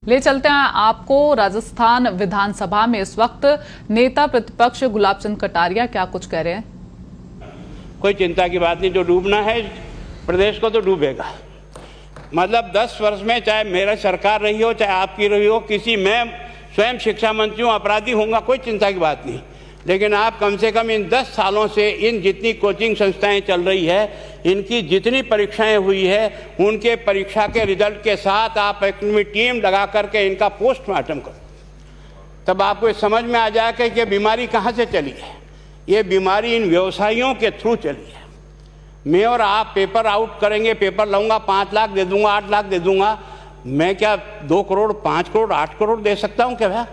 ले चलते हैं आपको राजस्थान विधानसभा में इस वक्त नेता प्रतिपक्ष गुलाब चंद कटारिया क्या कुछ कह रहे हैं। कोई चिंता की बात नहीं, जो डूबना है प्रदेश को तो डूबेगा। मतलब 10 वर्ष में चाहे मेरा सरकार रही हो चाहे आपकी रही हो, किसी मैं स्वयं शिक्षा मंत्री हूँ, अपराधी होऊंगा, कोई चिंता की बात नहीं। लेकिन आप कम से कम इन 10 सालों से इन जितनी कोचिंग संस्थाएं चल रही है, इनकी जितनी परीक्षाएं हुई है, उनके परीक्षा के रिजल्ट के साथ आप एक टीम लगा करके इनका पोस्टमार्टम करो, तब आपको ये समझ में आ जाएगा कि बीमारी कहाँ से चली है। ये बीमारी इन व्यवसायियों के थ्रू चली है। मैं और आप पेपर आउट करेंगे, पेपर लाऊंगा 5 लाख दे दूंगा, 8 लाख दे दूंगा, मैं क्या 2 करोड़ 5 करोड़ 8 करोड़ दे सकता हूँ क्या भैया?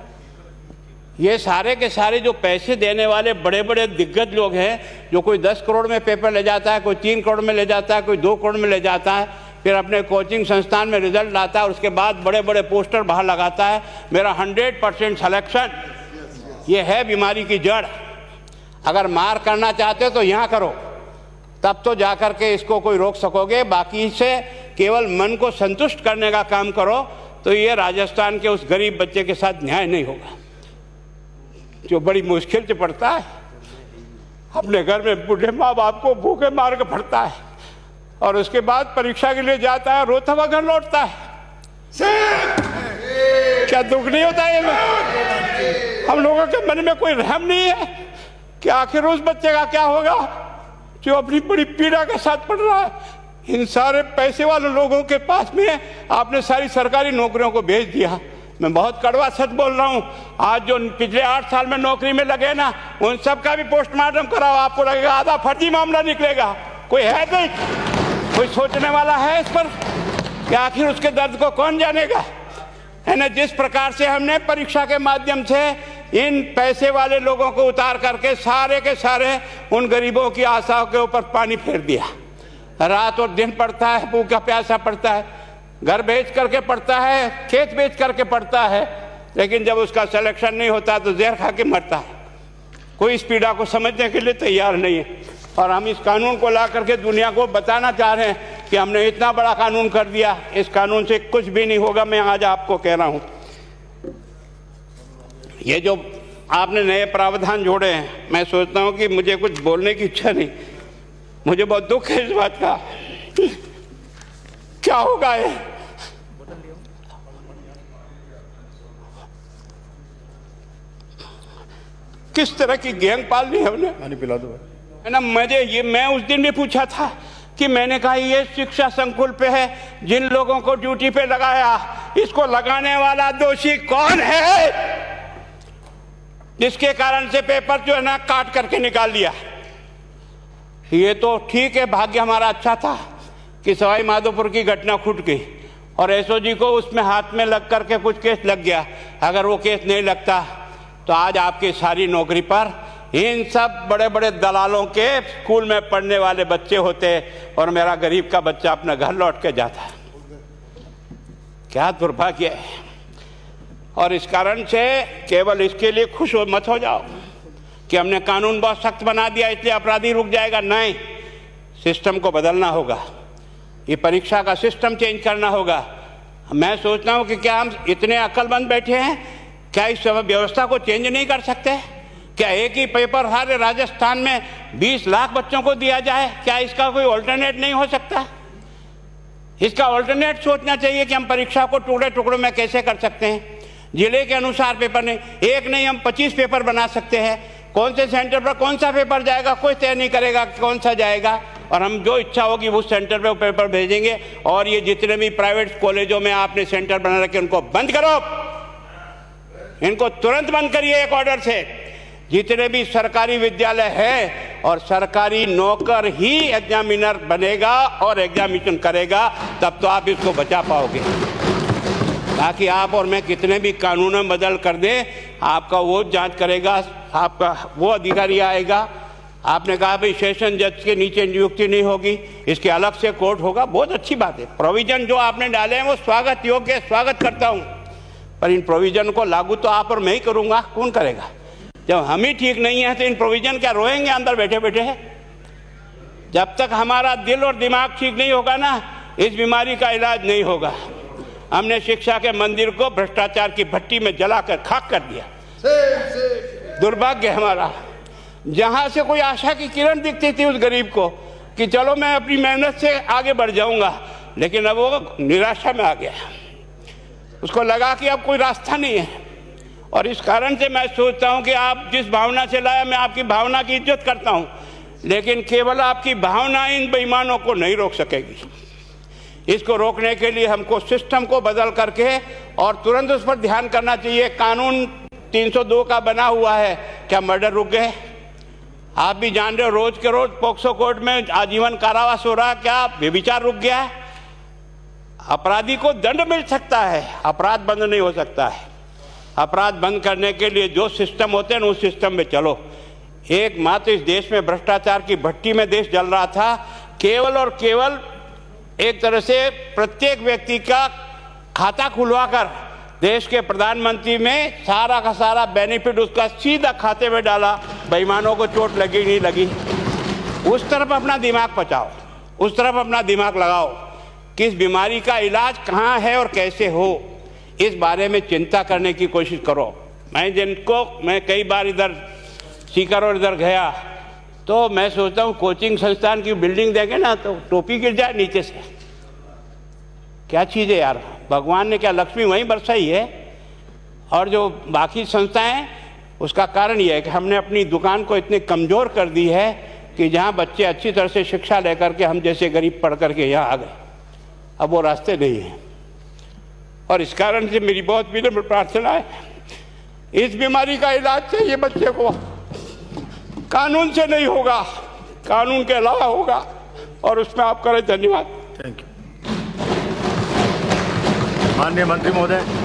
ये सारे के सारे जो पैसे देने वाले बड़े बड़े दिग्गज लोग हैं, जो कोई 10 करोड़ में पेपर ले जाता है, कोई 3 करोड़ में ले जाता है, कोई 2 करोड़ में ले जाता है, फिर अपने कोचिंग संस्थान में रिजल्ट लाता है और उसके बाद बड़े बड़े पोस्टर बाहर लगाता है, मेरा 100% सिलेक्शन। ये है बीमारी की जड़। अगर मार करना चाहते हो तो यहाँ करो, तब तो जा कर के इसको कोई रोक सकोगे। बाकी से केवल मन को संतुष्ट करने का काम करो तो ये राजस्थान के उस गरीब बच्चे के साथ न्याय नहीं होगा, जो बड़ी मुश्किल से पढ़ता है, अपने घर में बूढ़े माँ बाप को भूखे मार के पढ़ता है और उसके बाद परीक्षा के लिए जाता है, रोता हुआ घर लौटता है। क्या दुख नहीं होता है? हम लोगों के मन में कोई रहम नहीं है कि आखिर उस बच्चे का क्या होगा जो अपनी बड़ी पीड़ा के साथ पढ़ रहा है। इन सारे पैसे वाले लोगों के पास में आपने सारी सरकारी नौकरियों को भेज दिया। मैं बहुत कड़वा सच बोल रहा हूँ। आज जो पिछले 8 साल में नौकरी में लगे ना, उन सब का भी पोस्टमार्टम कराओ, आपको लगेगा आधा फर्जी मामला निकलेगा। कोई है नहीं, कोई सोचने वाला है इस पर कि आखिर उसके दर्द को कौन जानेगा, है ना। जिस प्रकार से हमने परीक्षा के माध्यम से इन पैसे वाले लोगों को उतार करके सारे के सारे उन गरीबों की आशाओं के ऊपर पानी फेर दिया। रात और दिन पढ़ता है, भूखा प्यासा पढ़ता है, घर बेच करके पढ़ता है, खेत बेच करके पढ़ता है, लेकिन जब उसका सिलेक्शन नहीं होता तो जहर खा के मरता है। कोई इस पीड़ा को समझने के लिए तैयार नहीं है। और हम इस कानून को ला करके दुनिया को बताना चाह रहे हैं कि हमने इतना बड़ा कानून कर दिया, इस कानून से कुछ भी नहीं होगा। मैं आज आपको कह रहा हूँ, ये जो आपने नए प्रावधान जोड़े हैं, मैं सोचता हूँ कि मुझे कुछ बोलने की इच्छा नहीं, मुझे बहुत दुख है इस बात का। क्या होगा ये? किस तरह की गैंग पाल ली हमने? पानी पिला दो, है ना। मैं उस दिन भी पूछा था कि मैंने कहा ये शिक्षा संकुल पे है, जिन लोगों को ड्यूटी पे लगाया, इसको लगाने वाला दोषी कौन है, जिसके कारण से पेपर जो है ना काट करके निकाल दिया। ये तो ठीक है, भाग्य हमारा अच्छा था कि सवाई माधोपुर की घटना छूट गई और एसओजी को उसमें हाथ में लग करके कुछ केस लग गया। अगर वो केस नहीं लगता तो आज आपकी सारी नौकरी पर इन सब बड़े बड़े दलालों के स्कूल में पढ़ने वाले बच्चे होते और मेरा गरीब का बच्चा अपना घर लौट के जाता। क्या दुर्भाग्य है। और इस कारण से केवल इसके लिए खुश मत हो जाओ कि हमने कानून बहुत सख्त बना दिया इसलिए अपराधी रुक जाएगा। नहीं, सिस्टम को बदलना होगा, ये परीक्षा का सिस्टम चेंज करना होगा। मैं सोचता हूँ कि क्या हम इतने अक्लमंद बैठे हैं, क्या इस व्यवस्था को चेंज नहीं कर सकते? क्या एक ही पेपर हर राजस्थान में 20 लाख बच्चों को दिया जाए? क्या इसका कोई ऑल्टरनेट नहीं हो सकता? इसका ऑल्टरनेट सोचना चाहिए कि हम परीक्षा को टुकड़े टुकड़ों में कैसे कर सकते हैं। जिले के अनुसार पेपर नहीं, एक नहीं हम 25 पेपर बना सकते हैं। कौन से सेंटर पर कौन सा पेपर जाएगा कोई तय नहीं करेगा कौन सा जाएगा, और हम जो इच्छा होगी उस सेंटर पे वो पेपर भेजेंगे। और ये जितने भी प्राइवेट कॉलेजों में आपने सेंटर बना रखे उनको बंद करो, इनको तुरंत बंद करिए एक ऑर्डर से। जितने भी सरकारी विद्यालय है और सरकारी नौकर ही एग्जामिनर बनेगा और एग्जामिनेशन करेगा, तब तो आप इसको बचा पाओगे। ताकि आप और मैं कितने भी कानून बदल कर दें, आपका वो जांच करेगा, आपका वो अधिकारी आएगा। आपने कहा भाई सेशन जज के नीचे नियुक्ति नहीं होगी, इसके अलग से कोर्ट होगा, बहुत अच्छी बात है। प्रोविजन जो आपने डाले हैं वो स्वागत योग्य, स्वागत करता हूँ, पर इन प्रोविजन को लागू तो आप और मैं ही करूँगा, कौन करेगा? जब हम ही ठीक नहीं है तो इन प्रोविजन क्या रोएंगे अंदर बैठे बैठे? जब तक हमारा दिल और दिमाग ठीक नहीं होगा ना, इस बीमारी का इलाज नहीं होगा। हमने शिक्षा के मंदिर को भ्रष्टाचार की भट्टी में जलाकर खाक कर दिया। दुर्भाग्य हमारा, जहां से कोई आशा की किरण दिखती थी उस गरीब को कि चलो मैं अपनी मेहनत से आगे बढ़ जाऊंगा, लेकिन अब वो निराशा में आ गया। उसको लगा कि अब कोई रास्ता नहीं है। और इस कारण से मैं सोचता हूं कि आप जिस भावना से लाया, मैं आपकी भावना की इज्जत करता हूं, लेकिन केवल आपकी भावना इन बेईमानों को नहीं रोक सकेगी। इसको रोकने के लिए हमको सिस्टम को बदल करके और तुरंत उस पर ध्यान करना चाहिए। कानून 302 का बना हुआ है, क्या मर्डर रुक गए? आप भी जान रहे हो, रोज के रोज पोक्सो कोर्ट में आजीवन कारावास हो रहा है, क्या व्यभिचार रुक गया है? अपराधी को दंड मिल सकता है, अपराध बंद नहीं हो सकता है। अपराध बंद करने के लिए जो सिस्टम होते हैं उस सिस्टम में चलो। एकमात्र इस देश में भ्रष्टाचार की भट्टी में देश जल रहा था, केवल और केवल एक तरह से प्रत्येक व्यक्ति का खाता खुलवाकर देश के प्रधानमंत्री में सारा का सारा बेनिफिट उसका सीधा खाते में डाला। बेईमानों को चोट लगी नहीं लगी, उस तरफ अपना दिमाग बचाओ, उस तरफ अपना दिमाग लगाओ। किस बीमारी का इलाज कहाँ है और कैसे हो, इस बारे में चिंता करने की कोशिश करो। मैं कई बार इधर सीकर और इधर गया तो मैं सोचता हूँ कोचिंग संस्थान की बिल्डिंग देंगे ना तो टोपी गिर जाए नीचे से। क्या चीज़ है यार, भगवान ने क्या लक्ष्मी वहीं बरसाई है। और जो बाकी संस्थाएं, उसका कारण यह है कि हमने अपनी दुकान को इतनी कमज़ोर कर दी है कि जहाँ बच्चे अच्छी तरह से शिक्षा लेकर के हम जैसे गरीब पढ़ करके यहाँ आ गए, अब वो रास्ते नहीं हैं। और इस कारण से मेरी बहुत विनम्र प्रार्थना है, इस बीमारी का इलाज चाहिए बच्चे को, कानून से नहीं होगा, कानून के अलावा होगा, और उसमें आप करें। धन्यवाद। Thank you. माननीय मंत्री महोदय।